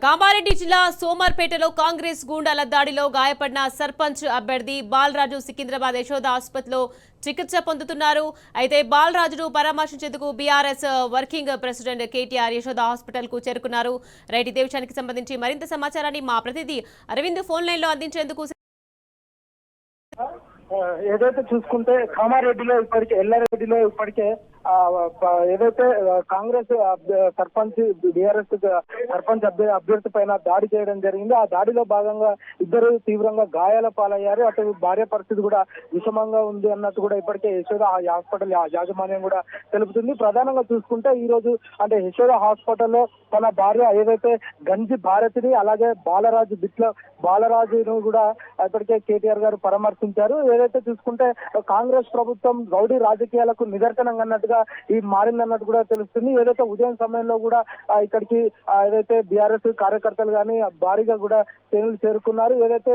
కామారెడ్డి జిల్లా సోమర్పేటలో కాంగ్రెస్ గూండాల దాడిలో గాయపడిన సర్పంచ్ అభ్యర్థి బాలరాజు సికింద్రాబాద్ యశోద ఆసుపత్రిలో చికిత్స పొందుతున్నారు. అయితే బాలరాజును పరామర్శించేందుకు BRS working president KTR Yashoda hospital కు చేరుకున్నారు. రైట్, ఇదే విషయానికి సంబంధించి మరింత సమాచారాన్ని మా ప్రతినిధి అరవింద్ ఫోన్ లైన్ లో అందించేందుకు ఏదైతే చూసుకుంటే కామారెడ్డిలో ఇప్పటికే ఎల్లారెడ్డిలో ఇప్పటికే ఏదైతే కాంగ్రెస్ సర్పంచ్ బీఆర్ఎస్ సర్పంచ్ అభ్యర్థి పైన దాడి చేయడం జరిగింది. ఆ దాడిలో భాగంగా ఇద్దరు తీవ్రంగా గాయాల పాలయ్యారు. అటు భార్య పరిస్థితి కూడా విషమంగా ఉంది అన్నట్టు కూడా ఇప్పటికే యశోద హాస్పిటల్ యాజమాన్యం కూడా తెలుపుతుంది. ప్రధానంగా చూసుకుంటే ఈ రోజు అంటే యశోద హాస్పిటల్లో తన భార్య ఏదైతే గంజి భారతిని అలాగే బాలరాజును కూడా ఇప్పటికే కేటీఆర్ గారు పరామర్శించారు. ఏదైతే చూసుకుంటే కాంగ్రెస్ ప్రభుత్వం రౌడీ రాజకీయాలకు నిదర్శనంగా అన్నట్టుగా ఈ మారిందన్నట్టు కూడా తెలుస్తుంది. ఏదైతే ఉదయం సమయంలో కూడా ఇక్కడికి ఏదైతే బీఆర్ఎస్ కార్యకర్తలు కానీ భారీగా కూడా శ్రేణులు చేరుకున్నారు. ఏదైతే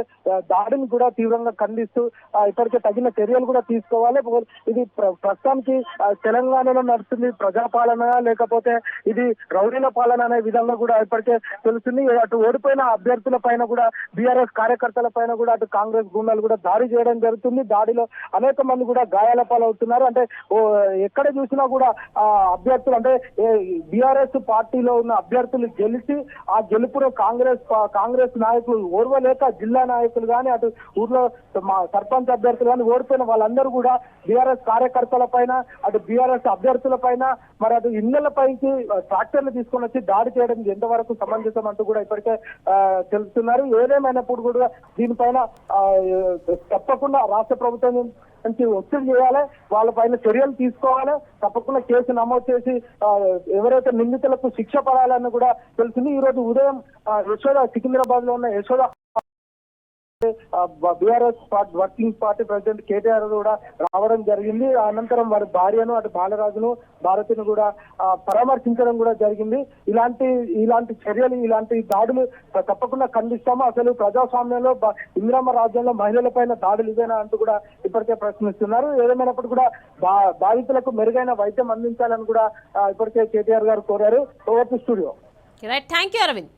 దాడిని కూడా తీవ్రంగా ఖండిస్తూ ఇప్పటికే తగిన చర్యలు కూడా తీసుకోవాలి. ఇది ప్రస్తుతానికి తెలంగాణలో నడుస్తుంది ప్రజాపాలన లేకపోతే ఇది రౌడీల పాలన అనే విధంగా కూడా ఇప్పటికే తెలుస్తుంది. అటు ఓడిపోయిన అభ్యర్థుల పైన కూడా బీఆర్ఎస్ కార్యకర్తల పైన కూడా అటు కాంగ్రెస్ గుండాలు కూడా దాడి చేయడం జరుగుతుంది. దాడిలో అనేక మంది కూడా గాయాల పాలవుతున్నారు. అంటే ఎక్కడ చూసినా కూడా అభ్యర్థులు అంటే బీఆర్ఎస్ పార్టీలో ఉన్న అభ్యర్థులు గెలిచి ఆ గెలుపులో కాంగ్రెస్ నాయకులు ఓర్వలేక జిల్లా నాయకులు కానీ అటు ఊర్లో సర్పంచ్ అభ్యర్థులు కానీ ఓడిపోయిన వాళ్ళందరూ కూడా బీఆర్ఎస్ కార్యకర్తల పైన అటు బీఆర్ఎస్ అభ్యర్థుల పైన మరి అటు ఇళ్లపైకి ట్రాక్టర్లు తీసుకొని వచ్చి దాడి చేయడం ఎంతవరకు సమంజసం అంటూ కూడా ఇప్పటికే తెలుస్తున్నారు. ఏదేమైనప్పుడు కూడా దీనిపైన తప్పకుండా రాష్ట్ర ప్రభుత్వం నుంచి ఒత్తిడి చేయాలి, వాళ్ళ పైన చర్యలు తీసుకోవాలి, తప్పకుండా కేసు నమోదు చేసి ఎవరైతే నిందితులకు శిక్ష పడాలని కూడా తెలిసింది. ఈ రోజు ఉదయం యశోద సికింద్రాబాద్ లో ఉన్న Yashoda BRS working party president KTR కూడా రావడం జరిగింది. అనంతరం వారి భార్యను అటు బాలరాజును భారతిని కూడా పరామర్శించడం కూడా జరిగింది. ఇలాంటి చర్యలు ఇలాంటి దాడులు తప్పకుండా ఖండిస్తాము. అసలు ప్రజాస్వామ్యంలో ఇందిరమ్మ రాజ్యంలో మహిళల పైన దాడులు ఇదేనా అంటూ కూడా ఇప్పటికే ప్రశ్నిస్తున్నారు. ఏదేమైనప్పుడు కూడా బాధితులకు మెరుగైన వైద్యం అందించాలని కూడా ఇప్పటికే కేటీఆర్ గారు కోరారు. Over to studio. Thank you Arvind.